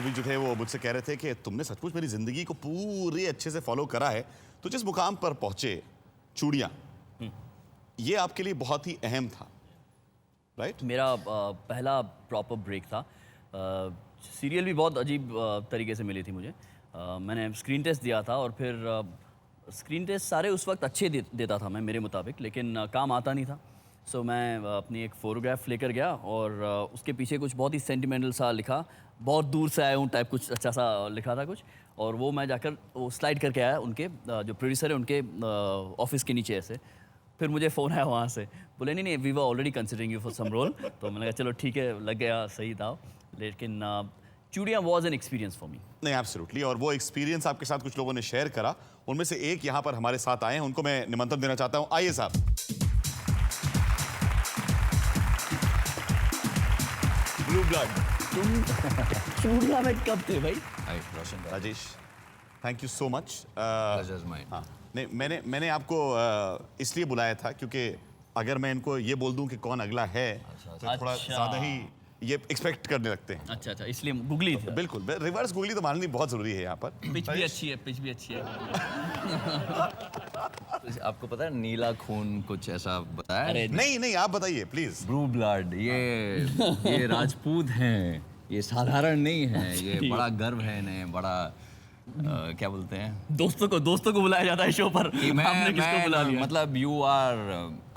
भी जो थे वो मुझसे कह रहे थे कि तुमने सचमुच मेरी ज़िंदगी को पूरी अच्छे से फॉलो करा है। तो जिस मुकाम पर पहुँचे, चूड़ियाँ, ये आपके लिए बहुत ही अहम था, राइट? मेरा पहला प्रॉपर ब्रेक था। सीरियल भी बहुत अजीब तरीके से मिली थी मुझे। मैंने स्क्रीन टेस्ट दिया था और फिर स्क्रीन टेस्ट सारे उस वक्त अच्छे देता था मैं मेरे मुताबिक, लेकिन काम आता नहीं था। सो मैं अपनी एक फ़ोटोग्राफ लेकर गया और उसके पीछे कुछ बहुत ही सेंटिमेंटल सा लिखा, बहुत दूर से आया हूँ टाइप कुछ अच्छा सा लिखा था कुछ, और वो मैं जाकर वो स्लाइड करके आया उनके जो प्रोड्यूसर है उनके ऑफिस के नीचे ऐसे। फिर मुझे फ़ोन आया वहाँ से, बोले नहीं we were already considering you for some role. तो मैंने कहा चलो ठीक है, लग गया, सही था। लेकिन चूड़ियाँ was an experience for me. नहीं, एब्सोल्युटली। और वो एक्सपीरियंस आपके साथ कुछ लोगों ने शेयर करा, उनमें से एक यहाँ पर हमारे साथ आए हैं, उनको मैं निमंत्रण देना चाहता हूँ। आइए साहब। ब्लू ब्लड, तुम चूड़ियाँ में कब थे भाई? Roshan Rajesh, thank you so much. Mind. नहीं, मैंने आपको इसलिए बुलाया था क्योंकि अगर मैं इनको ये बोल दूं कि कौन अगला है तो थोड़ा ज़्यादा ही ये एक्सपेक्ट करने लगते हैं। अच्छा, इसलिए गूगली थी। बिल्कुल, रिवर्स गूगली तो माननी बहुत ज़रूरी है यहाँ पर। पिच भी अच्छी है, पिच भी अच्छी है। आपको पता है नीला खून कुछ ऐसा बताया? अरे नहीं, आप बताइए प्लीज। ब्लू ब्लड, ये राजपूत हैं, ये साधारण नहीं है, ये बड़ा गर्व है इन्हें, बड़ा क्या बोलते हैं, दोस्तों को बुलाया जाता है शो पर। आपने किसको बुला लिया? मतलब you are,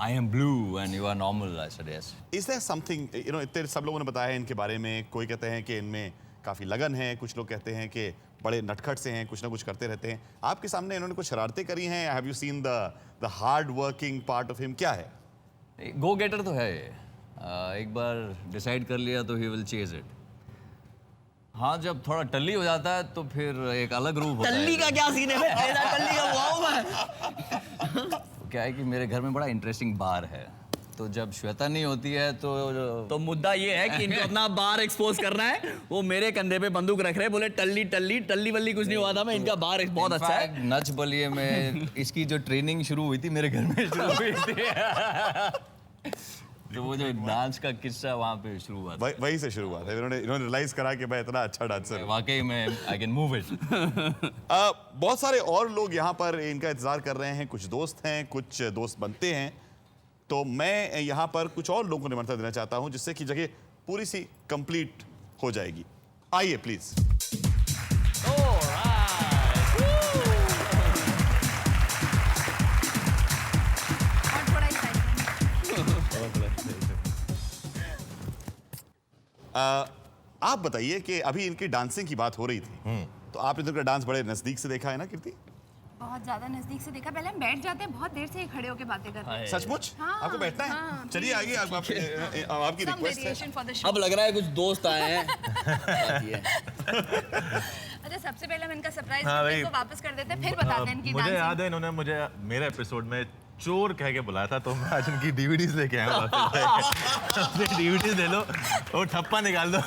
I am blue and you are normal. I said yes. Is there something, you know, इतने सब लोगों ने बताया है इनके बारे में। कोई कहते हैं कि इनमें काफ़ी लगन है, कुछ लोग कहते हैं कि बड़े नटखट से हैं, कुछ ना कुछ करते रहते हैं। आपके सामने इन्होंने कुछ शरारतें करी हैं? Have you seen the hard working part of him? क्या है? गो गेटर तो है ये। एक बार डिसाइड कर लिया तो ही विल चेज इट। हाँ, जब थोड़ा टल्ली हो जाता है तो फिर एक अलग रूप होता है। टल्ली का क्या सीन है भाई? टल्ली का वाओ मैं। क्या है कि मेरे घर में बड़ा इंटरेस्टिंग बार है, तो जब श्वेता नहीं होती है तो मुद्दा ये है कि इनको अपना बार एक्सपोज करना है। वो मेरे कंधे पे बंदूक रख रहे, बोले टल्ली वल्ली कुछ नहीं हुआ था। मैं इनका बार बहुत अच्छा है। नच बलिए में इसकी जो ट्रेनिंग शुरू हुई थी मेरे घर में शुरू हुई थी। तो वो जो डांस का किस्सा वहाँ पे शुरू हुआ था। वहीं से शुरू हुआ था। इन्होंने रियलाइज करा कि मैं इतना अच्छा डांसर हूँ। वाकई में आई कैन मूव इट। बहुत सारे और लोग यहाँ पर इनका इंतजार कर रहे हैं। कुछ दोस्त हैं, कुछ दोस्त बनते हैं। तो मैं यहाँ पर कुछ और लोगों को निमंत्रण देना चाहता हूँ जिससे कि जगह पूरी सी कंप्लीट हो जाएगी। आइए प्लीज। आप बताइए कि अभी इनकी डांसिंग की बात हो रही थी, तो आपने तो इनका डांस बड़े नजदीक से देखा है ना कीर्ति? बहुत ज्यादा नजदीक से देखा। पहले हम बैठ जाते हैं, बहुत देर से ये खड़े होकर बातें करते हैं। सचमुच? हाँ, आपको बैठना है? हाँ, चलिए आइए, आपकी रिक्वेस्ट है। अब लग रहा है कुछ दोस्त आए हैं। अच्छा, सबसे पहले हम इनका सरप्राइज हाँ, वापस कर देते हैं, फिर बताते हैं इनकी मुझे याद है इन्होंने मुझे मेरे एपिसोड में चोर कह के बुलाया था, तो मैं आज उनकी डीवीडीज लेके आया हूँ। डीवीडीज ले लो और ठप्पा निकाल दो।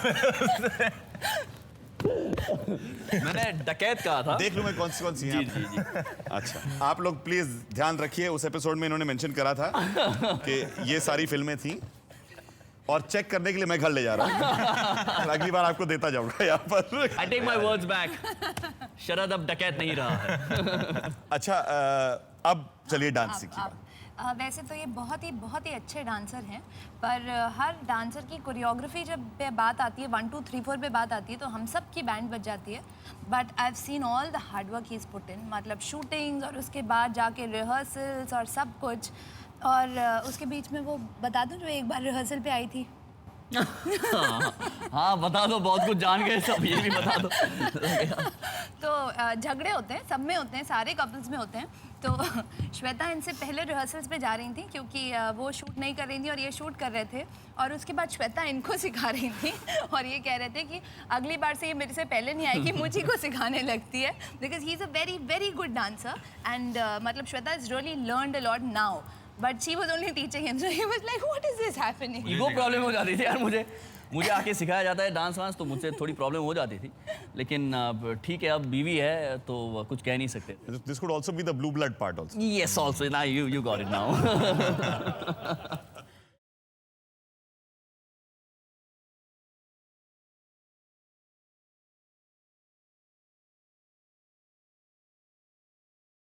मैंने डकैत कहा था। देख लूं मैं कौन सी जी, हैं। जी, जी। अच्छा, आप लोग प्लीज ध्यान रखिए, उस एपिसोड में इन्होंने मेंशन करा था कि ये सारी फिल्में थी और चेक करने के लिए मैं घर ले जा रहा हूँ। अगली बार आपको देता जाऊंगा यहाँ पर। I take my words back। शरद अब डकैत नहीं रहा है। अच्छा, अब चलिए डांस की बात। वैसे तो ये बहुत ही अच्छे डांसर हैं, पर हर डांसर की कोरियोग्राफी जब पे बात आती है, 1 2 3 4 पे बात आती है, तो हम सब की बैंड बज जाती है। But I have seen all the hard work he is put in, मतलब शूटिंग्स और उसके बाद जाके रिहर्सल्स और सब कुछ। और उसके बीच में वो बता दूं जो एक बार रिहर्सल पे आई थी। हाँ, बता दो, बहुत कुछ जान गए सब, ये भी बता दो। तो झगड़े होते हैं, सब में होते हैं, सारे कपल्स में होते हैं। तो श्वेता इनसे पहले रिहर्सल्स पे जा रही थी क्योंकि वो शूट नहीं कर रही थी और ये शूट कर रहे थे। और उसके बाद श्वेता इनको सिखा रही थी और ये कह रहे थे कि अगली बार से ये मेरे से पहले नहीं आएगी, मुझी को सिखाने लगती है, because he is a very good dancer. And मतलब Shweta is really learned a lot now, but she was only teaching him, so he was like what is this happening. Ego problem हो जाती थी यार मुझे आके सिखाया जाता है डांस वांस, तो मुझसे थोड़ी प्रॉब्लम हो जाती थी। लेकिन ठीक है, अब बीवी है तो कुछ कह नहीं सकते। This could also be the blue blood part also. Yes, also now you got it now।